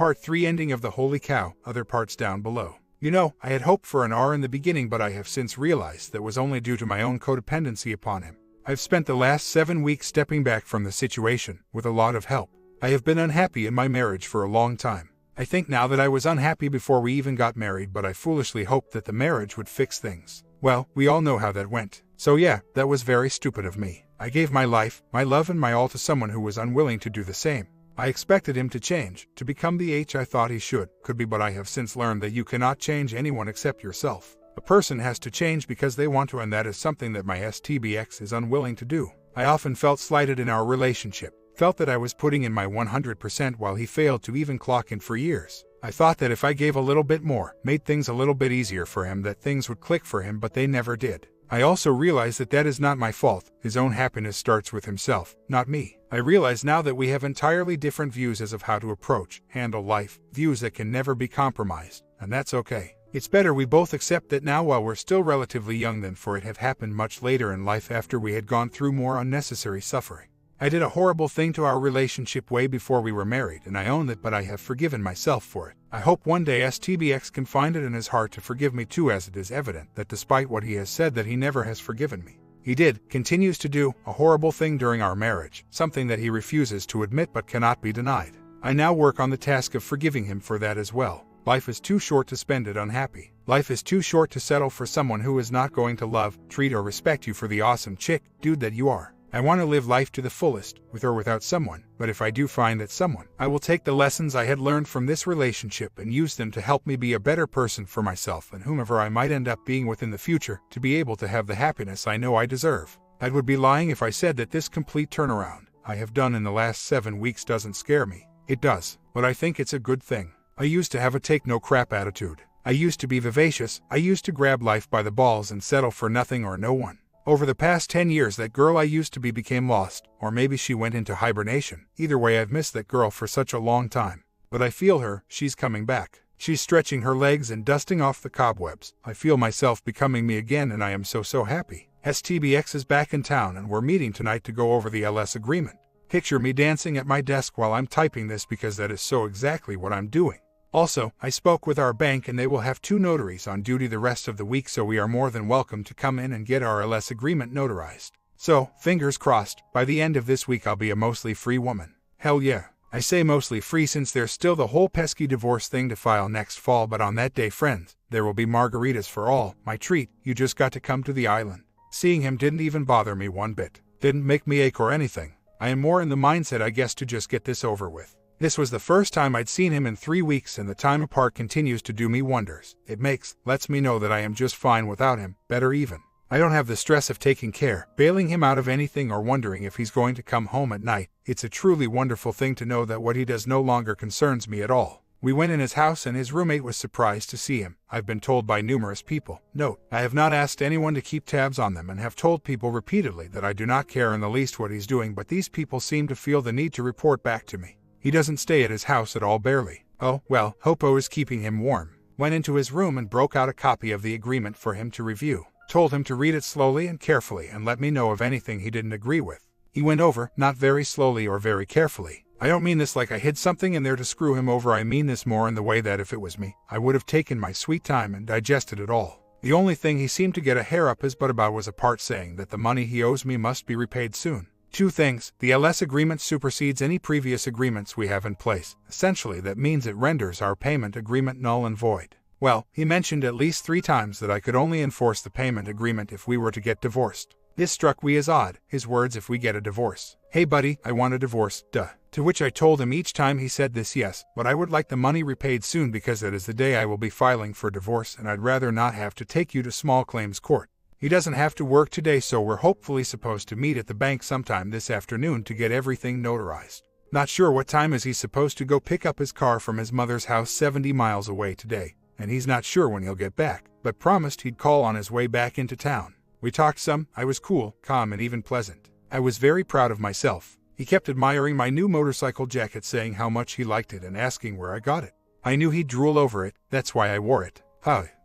Part 3 Ending of the Holy Cow, other parts down below. You know, I had hoped for an R in the beginning, but I have since realized that was only due to my own codependency upon him. I've spent the last 7 weeks stepping back from the situation, with a lot of help. I have been unhappy in my marriage for a long time. I think now that I was unhappy before we even got married, but I foolishly hoped that the marriage would fix things. Well, we all know how that went. So yeah, that was very stupid of me. I gave my life, my love and my all to someone who was unwilling to do the same. I expected him to change, to become the H I thought he could be, but I have since learned that you cannot change anyone except yourself. A person has to change because they want to, and that is something that my STBX is unwilling to do. I often felt slighted in our relationship, felt that I was putting in my 100% while he failed to even clock in for years. I thought that if I gave a little bit more, made things a little bit easier for him, that things would click for him, but they never did. I also realize that that is not my fault. His own happiness starts with himself, not me. I realize now that we have entirely different views as of how to approach, handle life, views that can never be compromised, and that's okay. It's better we both accept that now while we're still relatively young than for it have happened much later in life after we had gone through more unnecessary suffering. I did a horrible thing to our relationship way before we were married, and I own that, but I have forgiven myself for it. I hope one day STBX can find it in his heart to forgive me too, as it is evident that despite what he has said that he never has forgiven me. He continues to do, a horrible thing during our marriage, something that he refuses to admit but cannot be denied. I now work on the task of forgiving him for that as well. Life is too short to spend it unhappy. Life is too short to settle for someone who is not going to love, treat or respect you for the awesome chick, dude that you are. I want to live life to the fullest, with or without someone, but if I do find that someone, I will take the lessons I had learned from this relationship and use them to help me be a better person for myself and whomever I might end up being with in the future, to be able to have the happiness I know I deserve. I would be lying if I said that this complete turnaround I have done in the last 7 weeks doesn't scare me. It does, but I think it's a good thing. I used to have a take no crap attitude. I used to be vivacious. I used to grab life by the balls and settle for nothing or no one. Over the past 10 years that girl I used to be became lost, or maybe she went into hibernation. Either way, I've missed that girl for such a long time. But I feel her, she's coming back. She's stretching her legs and dusting off the cobwebs. I feel myself becoming me again, and I am so happy. STBX is back in town and we're meeting tonight to go over the LS agreement. Picture me dancing at my desk while I'm typing this, because that is so exactly what I'm doing. Also, I spoke with our bank and they will have 2 notaries on duty the rest of the week, so we are more than welcome to come in and get our LS agreement notarized. So, fingers crossed, by the end of this week I'll be a mostly free woman. Hell yeah. I say mostly free since there's still the whole pesky divorce thing to file next fall, but on that day, friends, there will be margaritas for all. My treat, you just got to come to the island. Seeing him didn't even bother me one bit. Didn't make me ache or anything. I am more in the mindset, I guess, to just get this over with. This was the first time I'd seen him in 3 weeks, and the time apart continues to do me wonders. It lets me know that I am just fine without him, better even. I don't have the stress of taking care, bailing him out of anything, or wondering if he's going to come home at night. It's a truly wonderful thing to know that what he does no longer concerns me at all. We went in his house and his roommate was surprised to see him. I've been told by numerous people. Note, I have not asked anyone to keep tabs on them and have told people repeatedly that I do not care in the least what he's doing, but these people seem to feel the need to report back to me. He doesn't stay at his house at all, barely. Oh, well, Hopo is keeping him warm. Went into his room and broke out a copy of the agreement for him to review. Told him to read it slowly and carefully and let me know of anything he didn't agree with. He went over, not very slowly or very carefully. I don't mean this like I hid something in there to screw him over. I mean this more in the way that if it was me, I would have taken my sweet time and digested it all. The only thing he seemed to get a hair up his butt about was a part saying that the money he owes me must be repaid soon. 2 things. The LS agreement supersedes any previous agreements we have in place. Essentially, that means it renders our payment agreement null and void. Well, he mentioned at least 3 times that I could only enforce the payment agreement if we were to get divorced. This struck me as odd. His words, if we get a divorce. Hey buddy, I want a divorce, duh. To which I told him each time he said this, yes, but I would like the money repaid soon because that is the day I will be filing for divorce, and I'd rather not have to take you to small claims court. He doesn't have to work today, so we're hopefully supposed to meet at the bank sometime this afternoon to get everything notarized. Not sure what time is he supposed to go pick up his car from his mother's house 70 miles away today, and he's not sure when he'll get back, but promised he'd call on his way back into town. We talked some. I was cool, calm and even pleasant. I was very proud of myself. He kept admiring my new motorcycle jacket, saying how much he liked it and asking where I got it. I knew he'd drool over it, that's why I wore it.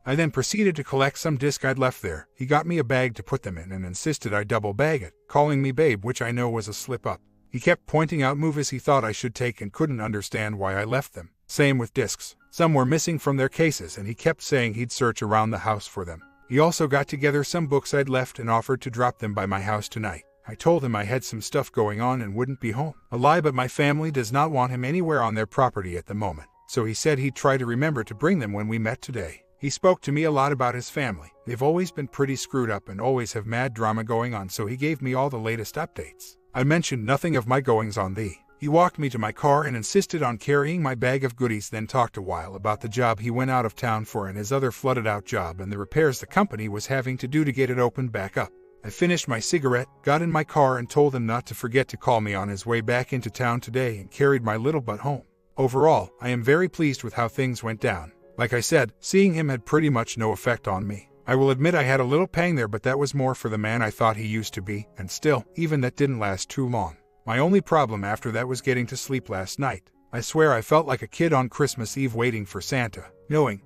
I then proceeded to collect some disc I'd left there. He got me a bag to put them in and insisted I double bag it, calling me babe, which I know was a slip up. He kept pointing out movies he thought I should take and couldn't understand why I left them. Same with discs. Some were missing from their cases and he kept saying he'd search around the house for them. He also got together some books I'd left and offered to drop them by my house tonight. I told him I had some stuff going on and wouldn't be home. A lie, but my family does not want him anywhere on their property at the moment. So he said he'd try to remember to bring them when we met today. He spoke to me a lot about his family. They've always been pretty screwed up and always have mad drama going on, so he gave me all the latest updates. I mentioned nothing of my goings on. He walked me to my car and insisted on carrying my bag of goodies, then talked a while about the job he went out of town for and his other flooded out job and the repairs the company was having to do to get it opened back up. I finished my cigarette, got in my car and told him not to forget to call me on his way back into town today and carried my little butt home. Overall, I am very pleased with how things went down. Like I said, seeing him had pretty much no effect on me. I will admit I had a little pang there, but that was more for the man I thought he used to be, and still, even that didn't last too long. My only problem after that was getting to sleep last night. I swear I felt like a kid on Christmas Eve waiting for Santa,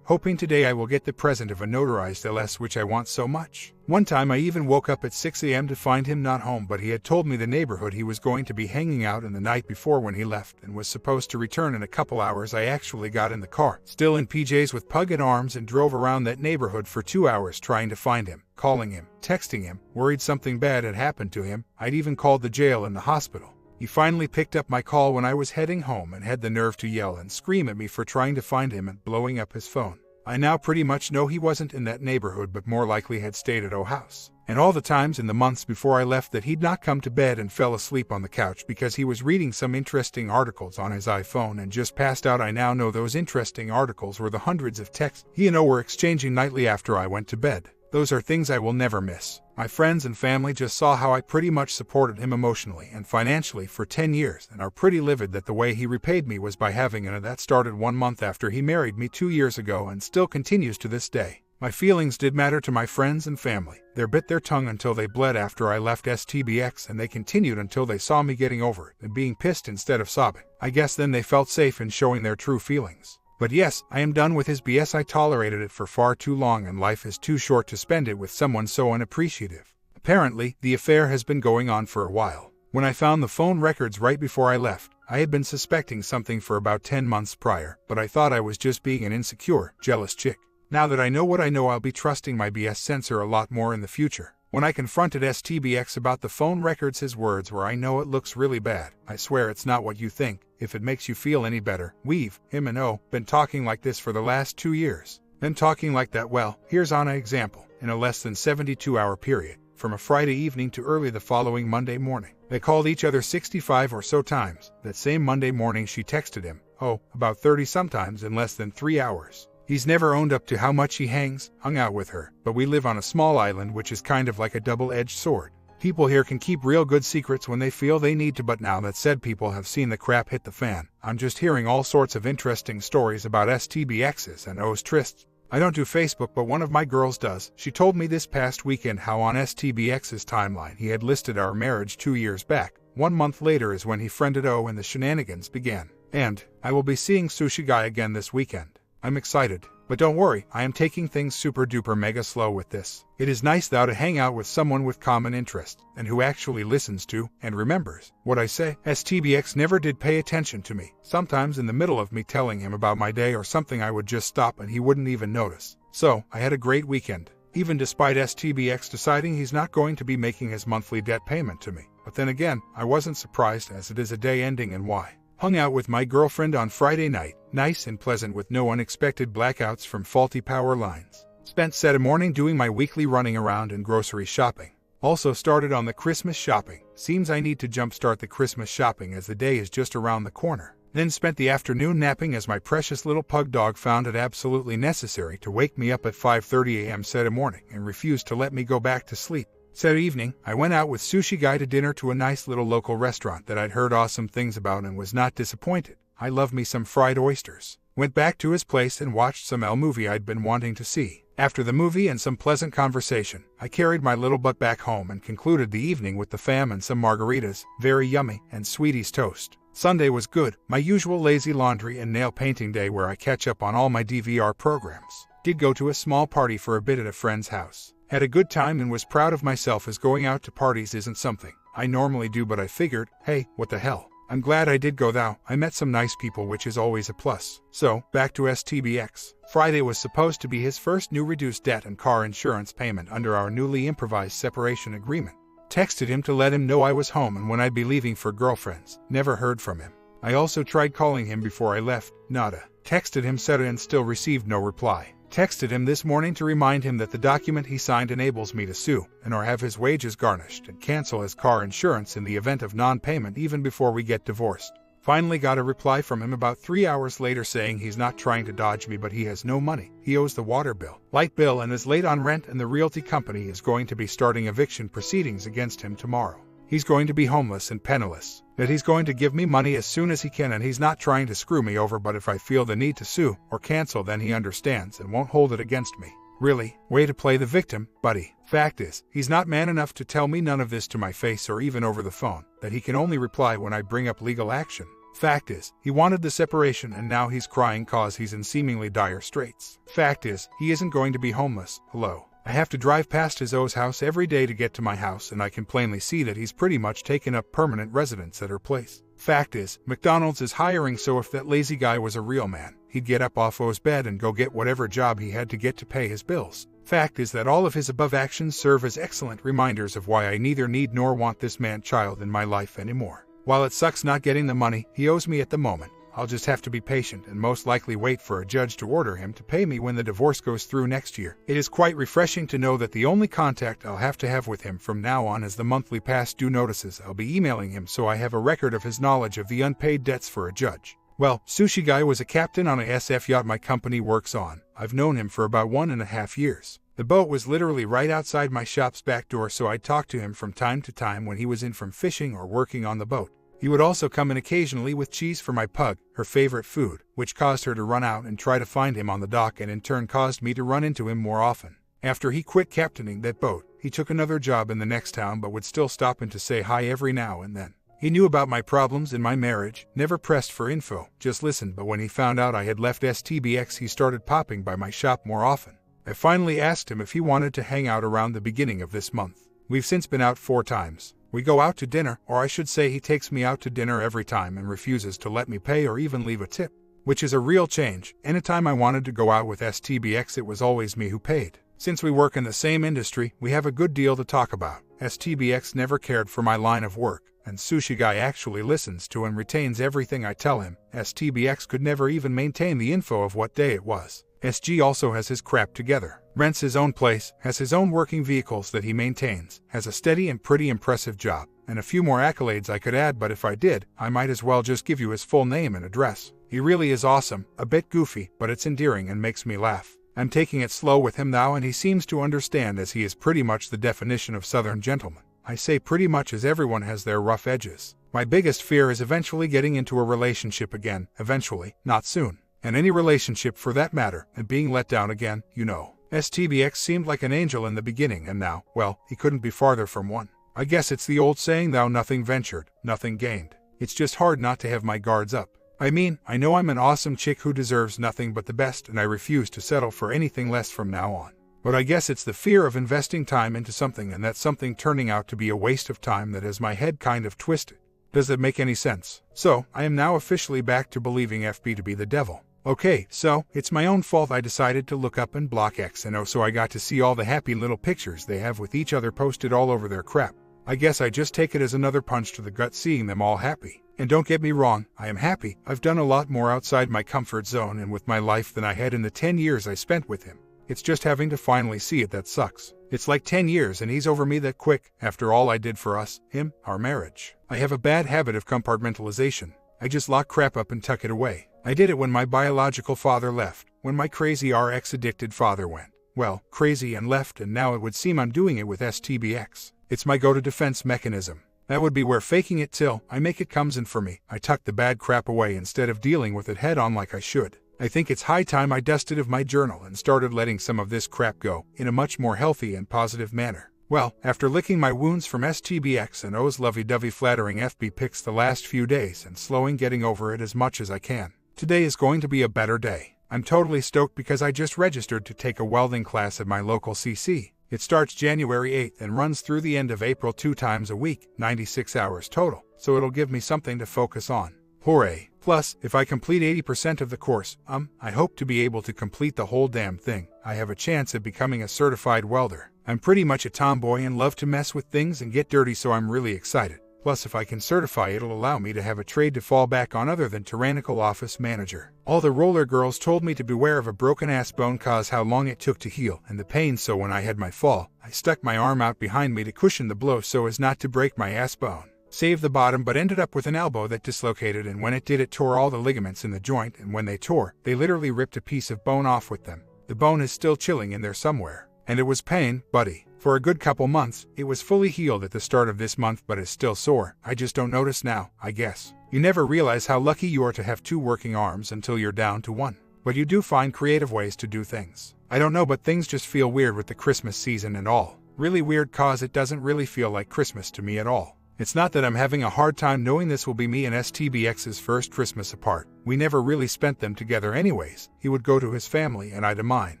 hoping today I will get the present of a notarized LS, which I want so much. One time I even woke up at 6 a.m. to find him not home, but he had told me the neighborhood he was going to be hanging out in the night before when he left and was supposed to return in a couple hours. I actually got in the car, still in PJs with pug at arms, and drove around that neighborhood for 2 hours trying to find him, calling him, texting him, worried something bad had happened to him. I'd even called the jail and the hospital. He finally picked up my call when I was heading home and had the nerve to yell and scream at me for trying to find him and blowing up his phone. I now pretty much know he wasn't in that neighborhood, but more likely had stayed at O house. And all the times in the months before I left that he'd not come to bed and fell asleep on the couch because he was reading some interesting articles on his iPhone and just passed out. I now know those interesting articles were the hundreds of texts he and O were exchanging nightly after I went to bed. Those are things I will never miss. My friends and family just saw how I pretty much supported him emotionally and financially for 10 years and are pretty livid that the way he repaid me was by having an that started 1 month after he married me 2 years ago and still continues to this day. My feelings did matter to my friends and family. They bit their tongue until they bled after I left STBX, and they continued until they saw me getting over it and being pissed instead of sobbing. I guess then they felt safe in showing their true feelings. But yes, I am done with his BS. I tolerated it for far too long, and life is too short to spend it with someone so unappreciative. Apparently, the affair has been going on for a while. When I found the phone records right before I left, I had been suspecting something for about 10 months prior, but I thought I was just being an insecure, jealous chick. Now that I know what I know, I'll be trusting my BS sensor a lot more in the future. When I confronted STBX about the phone records, his words were, "I know it looks really bad. I swear it's not what you think. If it makes you feel any better, we've, him and O, been talking like this for the last 2 years. Been talking like that. Well, here's an example. In a less than 72-hour period, from a Friday evening to early the following Monday morning, they called each other 65 or so times. That same Monday morning she texted him, about 30 sometimes in less than 3 hours. He's never owned up to how much he hung out with her, but we live on a small island, which is kind of like a double-edged sword. People here can keep real good secrets when they feel they need to, but now that said people have seen the crap hit the fan, I'm just hearing all sorts of interesting stories about STBX's and O's trysts. I don't do Facebook, but one of my girls does. She told me this past weekend how on STBX's timeline he had listed our marriage 2 years back. 1 month later is when he friended O and the shenanigans began. And I will be seeing Sushi Guy again this weekend. I'm excited. But don't worry, I am taking things super duper mega slow with this. It is nice though to hang out with someone with common interests, and who actually listens to, and remembers, what I say. STBX never did pay attention to me. Sometimes in the middle of me telling him about my day or something I would just stop and he wouldn't even notice. So, I had a great weekend. Even despite STBX deciding he's not going to be making his monthly debt payment to me. But then again, I wasn't surprised, as it is a day ending in Y. Hung out with my girlfriend on Friday night, nice and pleasant with no unexpected blackouts from faulty power lines. Spent Saturday morning doing my weekly running around and grocery shopping. Also started on the Christmas shopping. Seems I need to jumpstart the Christmas shopping as the day is just around the corner. Then spent the afternoon napping as my precious little pug dog found it absolutely necessary to wake me up at 5:30 a.m. Saturday morning and refused to let me go back to sleep. Saturday evening, I went out with Sushi Guy to dinner to a nice little local restaurant that I'd heard awesome things about and was not disappointed. I love me some fried oysters. Went back to his place and watched some movie I'd been wanting to see. After the movie and some pleasant conversation, I carried my little butt back home and concluded the evening with the fam and some margaritas, very yummy, and Sweeties toast. Sunday was good, my usual lazy laundry and nail painting day where I catch up on all my DVR programs. Did go to a small party for a bit at a friend's house. Had a good time and was proud of myself, as going out to parties isn't something I normally do, but I figured, hey, what the hell? I'm glad I did go though. I met some nice people, which is always a plus. So, back to STBX. Friday was supposed to be his first new reduced debt and car insurance payment under our newly improvised separation agreement. Texted him to let him know I was home and when I'd be leaving for girlfriends. Never heard from him. I also tried calling him before I left. Nada. Texted him Saturday and still received no reply. Texted him this morning to remind him that the document he signed enables me to sue and or have his wages garnished and cancel his car insurance in the event of non-payment even before we get divorced. Finally got a reply from him about 3 hours later saying he's not trying to dodge me but he has no money. He owes the water bill, light bill and is late on rent and the realty company is going to be starting eviction proceedings against him tomorrow. He's going to be homeless and penniless. That he's going to give me money as soon as he can and he's not trying to screw me over but if I feel the need to sue or cancel then he understands and won't hold it against me. Really? Way to play the victim, buddy. Fact is, he's not man enough to tell me none of this to my face or even over the phone, that he can only reply when I bring up legal action. Fact is, he wanted the separation and now he's crying cause he's in seemingly dire straits. Fact is, he isn't going to be homeless. Hello. I have to drive past his house every day to get to my house and I can plainly see that he's pretty much taken up permanent residence at her place. Fact is, McDonald's is hiring so if that lazy guy was a real man, he'd get up off O's bed and go get whatever job he had to get to pay his bills. Fact is that all of his above actions serve as excellent reminders of why I neither need nor want this man-child in my life anymore. While it sucks not getting the money he owes me at the moment, I'll just have to be patient and most likely wait for a judge to order him to pay me when the divorce goes through next year. It is quite refreshing to know that the only contact I'll have to have with him from now on is the monthly past due notices I'll be emailing him so I have a record of his knowledge of the unpaid debts for a judge. Well, Sushi Guy was a captain on a SF yacht my company works on. I've known him for about 1.5 years. The boat was literally right outside my shop's back door so I'd talk to him from time to time when he was in from fishing or working on the boat. He would also come in occasionally with cheese for my pug, her favorite food, which caused her to run out and try to find him on the dock and in turn caused me to run into him more often. After he quit captaining that boat, he took another job in the next town but would still stop in to say hi every now and then. He knew about my problems in my marriage, never pressed for info, just listened, but when he found out I had left STBX he started popping by my shop more often. I finally asked him if he wanted to hang out around the beginning of this month. We've since been out 4 times. We go out to dinner, or I should say he takes me out to dinner every time and refuses to let me pay or even leave a tip, which is a real change. Anytime I wanted to go out with STBX it was always me who paid. Since we work in the same industry, we have a good deal to talk about. STBX never cared for my line of work, and Sushi Guy actually listens to and retains everything I tell him. STBX could never even maintain the info of what day it was. SG also has his crap together, rents his own place, has his own working vehicles that he maintains, has a steady and pretty impressive job, and a few more accolades I could add, but if I did, I might as well just give you his full name and address. He really is awesome, a bit goofy, but it's endearing and makes me laugh. I'm taking it slow with him now and he seems to understand as he is pretty much the definition of Southern gentleman. I say pretty much as everyone has their rough edges. My biggest fear is eventually getting into a relationship again, eventually, not soon. And any relationship for that matter, and being let down again, you know. STBX seemed like an angel in the beginning and now, well, he couldn't be farther from one. I guess it's the old saying thou nothing ventured, nothing gained. It's just hard not to have my guards up. I mean, I know I'm an awesome chick who deserves nothing but the best and I refuse to settle for anything less from now on. But I guess it's the fear of investing time into something and that something turning out to be a waste of time that has my head kind of twisted. Does that make any sense? So, I am now officially back to believing FB to be the devil. Okay, so, it's my own fault I decided to look up and block X and O so I got to see all the happy little pictures they have with each other posted all over their crap. I guess I just take it as another punch to the gut seeing them all happy. And don't get me wrong, I am happy. I've done a lot more outside my comfort zone and with my life than I had in the 10 years I spent with him. It's just having to finally see it that sucks. It's like 10 years and he's over me that quick, after all I did for us, him, our marriage. I have a bad habit of compartmentalization. I just lock crap up and tuck it away. I did it when my biological father left, when my crazy RX-addicted father went, well, crazy and left, and now it would seem I'm doing it with STBX. It's my go-to defense mechanism. That would be where faking it till I make it comes in for me. I tuck the bad crap away instead of dealing with it head on like I should. I think it's high time I dusted of my journal and started letting some of this crap go, in a much more healthy and positive manner. Well, after licking my wounds from STBX and O's lovey-dovey flattering FB pics the last few days and slowing getting over it as much as I can, today is going to be a better day. I'm totally stoked because I just registered to take a welding class at my local CC. It starts January 8th and runs through the end of April 2 times a week, 96 hours total, so it'll give me something to focus on. Hooray! Plus, if I complete 80% of the course, I hope to be able to complete the whole damn thing. I have a chance at becoming a certified welder. I'm pretty much a tomboy and love to mess with things and get dirty, so I'm really excited. Plus, if I can certify, it'll allow me to have a trade to fall back on other than tyrannical office manager. All the roller girls told me to beware of a broken ass bone cause how long it took to heal and the pain, so when I had my fall, I stuck my arm out behind me to cushion the blow so as not to break my ass bone. Saved the bottom, but ended up with an elbow that dislocated, and when it did, it tore all the ligaments in the joint, and when they tore, they literally ripped a piece of bone off with them. The bone is still chilling in there somewhere. And it was pain, buddy. For a good couple months, it was fully healed at the start of this month but is still sore. I just don't notice now, I guess. You never realize how lucky you are to have 2 working arms until you're down to 1. But you do find creative ways to do things. I don't know, but things just feel weird with the Christmas season and all. Really weird, cause it doesn't really feel like Christmas to me at all. It's not that I'm having a hard time knowing this will be me and STBX's first Christmas apart. We never really spent them together anyways. He would go to his family and I to mine.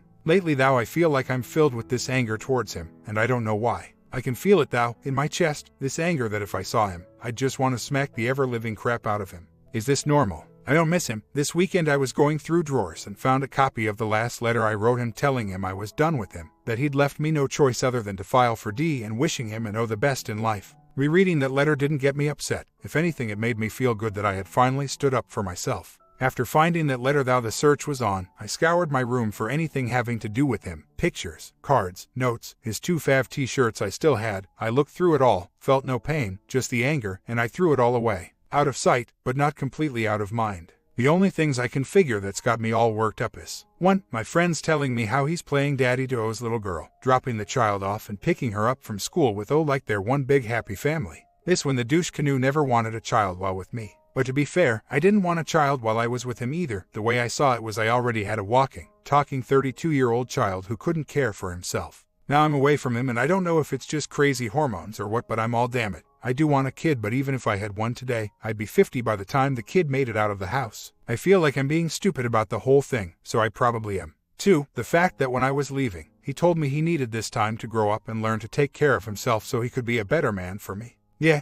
Lately thou I feel like I'm filled with this anger towards him, and I don't know why. I can feel it thou, in my chest, this anger that if I saw him, I'd just want to smack the ever-living crap out of him. Is this normal? I don't miss him. This weekend I was going through drawers and found a copy of the last letter I wrote him telling him I was done with him, that he'd left me no choice other than to file for D and wishing him and the best in life. Rereading that letter didn't get me upset. If anything, it made me feel good that I had finally stood up for myself. After finding that letter thou the search was on, I scoured my room for anything having to do with him. Pictures, cards, notes, his 2 Fav t-shirts I still had. I looked through it all, felt no pain, just the anger, and I threw it all away. Out of sight, but not completely out of mind. The only things I can figure that's got me all worked up is 1. My friend's telling me how he's playing daddy to O's little girl, dropping the child off and picking her up from school with O like they're one big happy family. This when the douche canoe never wanted a child while with me. But to be fair, I didn't want a child while I was with him either. The way I saw it was I already had a walking, talking 32-year-old child who couldn't care for himself. Now I'm away from him and I don't know if it's just crazy hormones or what, but I'm all damn it. I do want a kid, but even if I had one today, I'd be 50 by the time the kid made it out of the house. I feel like I'm being stupid about the whole thing, so I probably am. 2. The fact that when I was leaving, he told me he needed this time to grow up and learn to take care of himself so he could be a better man for me. Yeah,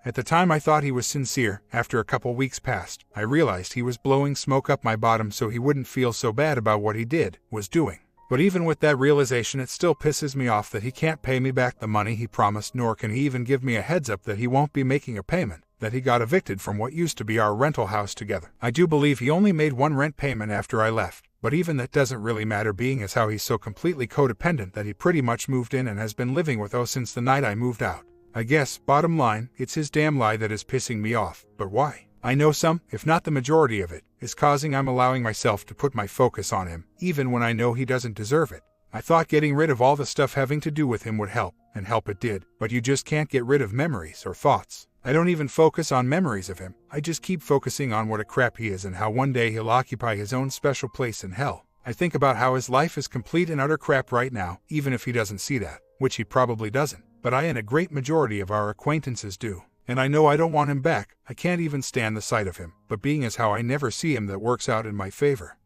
at the time I thought he was sincere. After a couple weeks passed, I realized he was blowing smoke up my bottom so he wouldn't feel so bad about what he was doing. But even with that realization, it still pisses me off that he can't pay me back the money he promised, nor can he even give me a heads up that he won't be making a payment, that he got evicted from what used to be our rental house together. I do believe he only made 1 rent payment after I left, but even that doesn't really matter, being as how he's so completely codependent that he pretty much moved in and has been living with O since the night I moved out. I guess, bottom line, it's his damn lie that is pissing me off. But why? I know some, if not the majority of it, is causing I'm allowing myself to put my focus on him, even when I know he doesn't deserve it. I thought getting rid of all the stuff having to do with him would help, and help it did, but you just can't get rid of memories or thoughts. I don't even focus on memories of him, I just keep focusing on what a crap he is and how one day he'll occupy his own special place in hell. I think about how his life is complete and utter crap right now, even if he doesn't see that, which he probably doesn't. But I and a great majority of our acquaintances do. And I know I don't want him back. I can't even stand the sight of him. But being as how I never see him, that works out in my favor.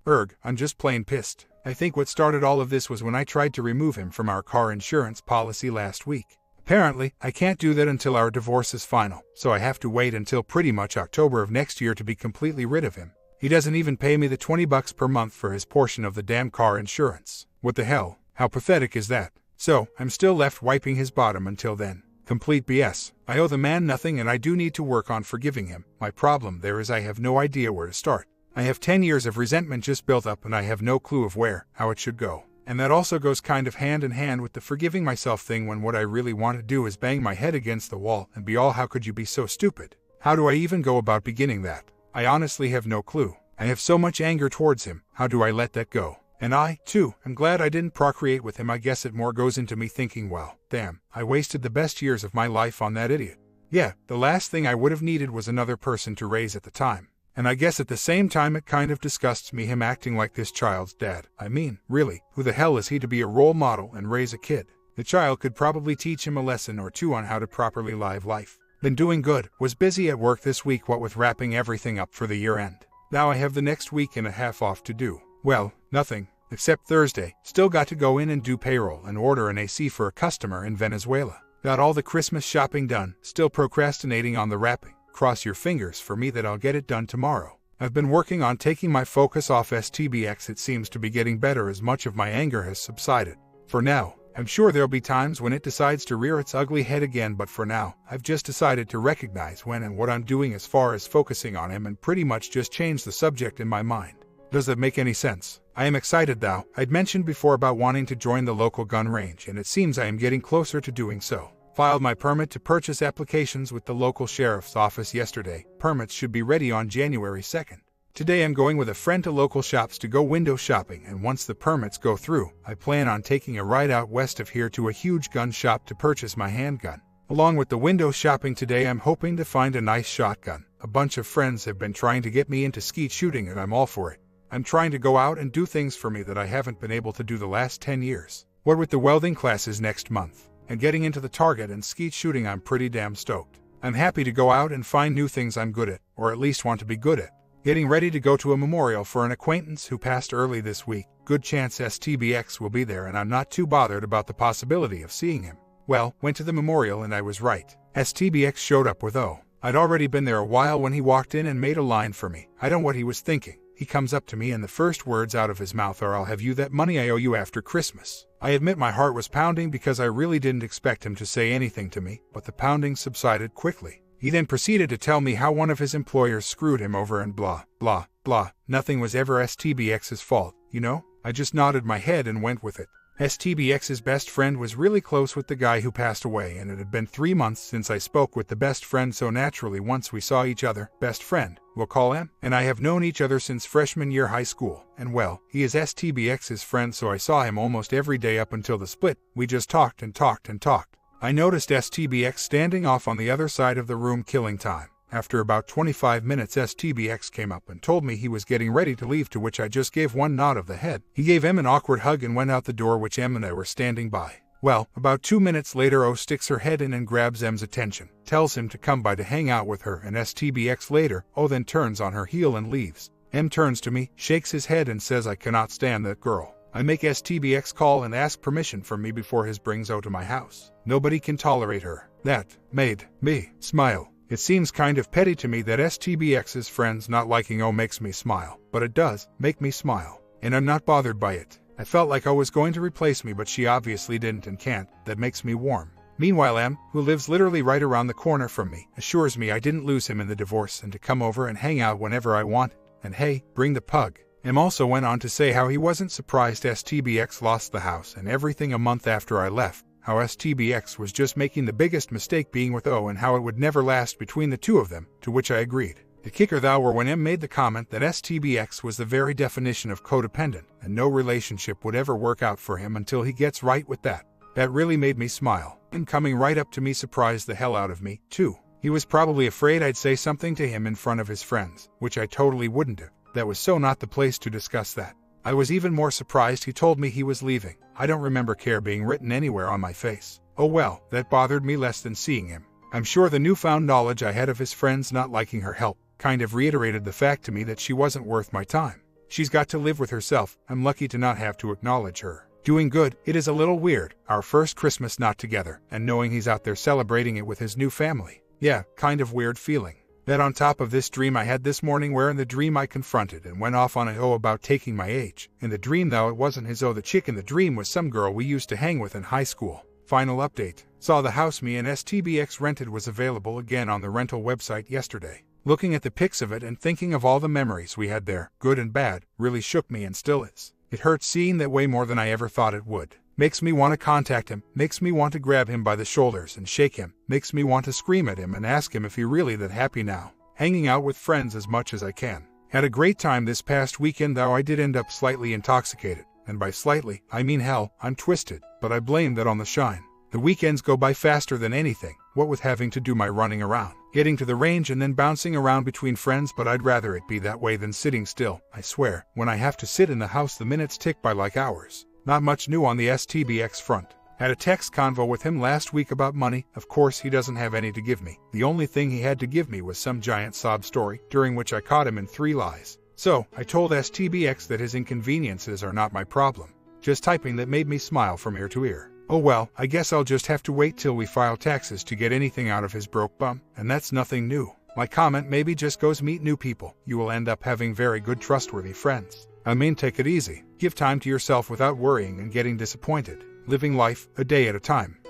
I'm just plain pissed. I think what started all of this was when I tried to remove him from our car insurance policy last week. Apparently, I can't do that until our divorce is final, so I have to wait until pretty much October of next year to be completely rid of him. He doesn't even pay me the $20 per month for his portion of the damn car insurance. What the hell? How pathetic is that? So, I'm still left wiping his bottom until then. Complete BS. I owe the man nothing and I do need to work on forgiving him. My problem there is I have no idea where to start. I have 10 years of resentment just built up and I have no clue of how it should go. And that also goes kind of hand in hand with the forgiving myself thing, when what I really want to do is bang my head against the wall and be all, how could you be so stupid? How do I even go about beginning that? I honestly have no clue. I have so much anger towards him. How do I let that go? And I, too, am glad I didn't procreate with him. I guess it more goes into me thinking, well, damn, I wasted the best years of my life on that idiot. Yeah, the last thing I would have needed was another person to raise at the time. And I guess at the same time it kind of disgusts me, him acting like this child's dad. I mean, really, who the hell is he to be a role model and raise a kid? The child could probably teach him a lesson or two on how to properly live life. Been doing good, was busy at work this week what with wrapping everything up for the year end. Now I have the next week and a half off to do. Well, nothing. Except Thursday, still got to go in and do payroll and order an AC for a customer in Venezuela. Got all the Christmas shopping done, still procrastinating on the wrapping. Cross your fingers for me that I'll get it done tomorrow. I've been working on taking my focus off STBX. It seems to be getting better as much of my anger has subsided. For now, I'm sure there'll be times when it decides to rear its ugly head again, but for now, I've just decided to recognize when and what I'm doing as far as focusing on him and pretty much just change the subject in my mind. Does that make any sense? I am excited though. I'd mentioned before about wanting to join the local gun range, and it seems I am getting closer to doing so. Filed my permit to purchase applications with the local sheriff's office yesterday. Permits should be ready on January 2nd. Today I'm going with a friend to local shops to go window shopping, and once the permits go through, I plan on taking a ride out west of here to a huge gun shop to purchase my handgun. Along with the window shopping today, I'm hoping to find a nice shotgun. A bunch of friends have been trying to get me into skeet shooting and I'm all for it. I'm trying to go out and do things for me that I haven't been able to do the last 10 years. What with the welding classes next month and getting into the target and skeet shooting, I'm pretty damn stoked. I'm happy to go out and find new things I'm good at, or at least want to be good at. Getting ready to go to a memorial for an acquaintance who passed early this week. Good chance STBX will be there, and I'm not too bothered about the possibility of seeing him. Well, went to the memorial and I was right. STBX showed up with O. I'd already been there a while when he walked in and made a line for me. I don't know what he was thinking. He comes up to me and the first words out of his mouth are, "I'll have you that money I owe you after Christmas." I admit my heart was pounding because I really didn't expect him to say anything to me, but the pounding subsided quickly. He then proceeded to tell me how one of his employers screwed him over and blah, blah, blah. Nothing was ever STBX's fault, you know? I just nodded my head and went with it. STBX's best friend was really close with the guy who passed away, and it had been 3 months since I spoke with the best friend, so naturally once we saw each other, best friend, we'll call him, and I have known each other since freshman year high school, and well, he is STBX's friend, so I saw him almost every day up until the split. We just talked and talked and talked. I noticed STBX standing off on the other side of the room killing time. After about 25 minutes, STBX came up and told me he was getting ready to leave, to which I just gave one nod of the head. He gave Em an awkward hug and went out the door, which Em and I were standing by. Well, about 2 minutes later, O sticks her head in and grabs Em's attention, tells him to come by to hang out with her and STBX later. O then turns on her heel and leaves. Em turns to me, shakes his head and says, "I cannot stand that girl." I make STBX call and ask permission from me before his brings O to my house. Nobody can tolerate her. That made me smile. It seems kind of petty to me that STBX's friends not liking O makes me smile, but it does make me smile, and I'm not bothered by it. I felt like O was going to replace me, but she obviously didn't and can't. That makes me warm. Meanwhile, Em, who lives literally right around the corner from me, assures me I didn't lose him in the divorce and to come over and hang out whenever I want, and hey, bring the pug. Em also went on to say how he wasn't surprised STBX lost the house and everything a month after I left, how STBX was just making the biggest mistake being with O and how it would never last between the two of them, to which I agreed. The kicker though were when Em made the comment that STBX was the very definition of codependent and no relationship would ever work out for him until he gets right with that. That really made me smile, and coming right up to me surprised the hell out of me, too. He was probably afraid I'd say something to him in front of his friends, which I totally wouldn't have. That was so not the place to discuss that. I was even more surprised he told me he was leaving. I don't remember care being written anywhere on my face. Oh well, that bothered me less than seeing him. I'm sure the newfound knowledge I had of his friends not liking her help kind of reiterated the fact to me that she wasn't worth my time. She's got to live with herself. I'm lucky to not have to acknowledge her doing good. It is a little weird, our first Christmas not together, and knowing he's out there celebrating it with his new family. Yeah, kind of weird feeling. That on top of this dream I had this morning, where in the dream I confronted and went off on a hoe about taking my age. In the dream though, it wasn't his the chick in the dream was some girl we used to hang with in high school. Final update. Saw the house me and STBX rented was available again on the rental website yesterday. Looking at the pics of it and thinking of all the memories we had there, good and bad, really shook me and still is. It hurts seeing that way more than I ever thought it would. Makes me want to contact him, makes me want to grab him by the shoulders and shake him, makes me want to scream at him and ask him if he really that happy now. Hanging out with friends as much as I can. Had a great time this past weekend though I did end up slightly intoxicated, and by slightly, I mean hell, I'm twisted, but I blame that on the shine. The weekends go by faster than anything, what with having to do my running around, getting to the range and then bouncing around between friends, but I'd rather it be that way than sitting still. I swear, when I have to sit in the house the minutes tick by like hours. Not much new on the STBX front. Had a text convo with him last week about money. Of course he doesn't have any to give me. The only thing he had to give me was some giant sob story, during which I caught him in 3 lies. So, I told STBX that his inconveniences are not my problem. Just typing that made me smile from ear to ear. Oh well, I guess I'll just have to wait till we file taxes to get anything out of his broke bum, and that's nothing new. My comment maybe just goes meet new people. You will end up having very good trustworthy friends. I mean, take it easy. Give time to yourself without worrying and getting disappointed. Living life a day at a time.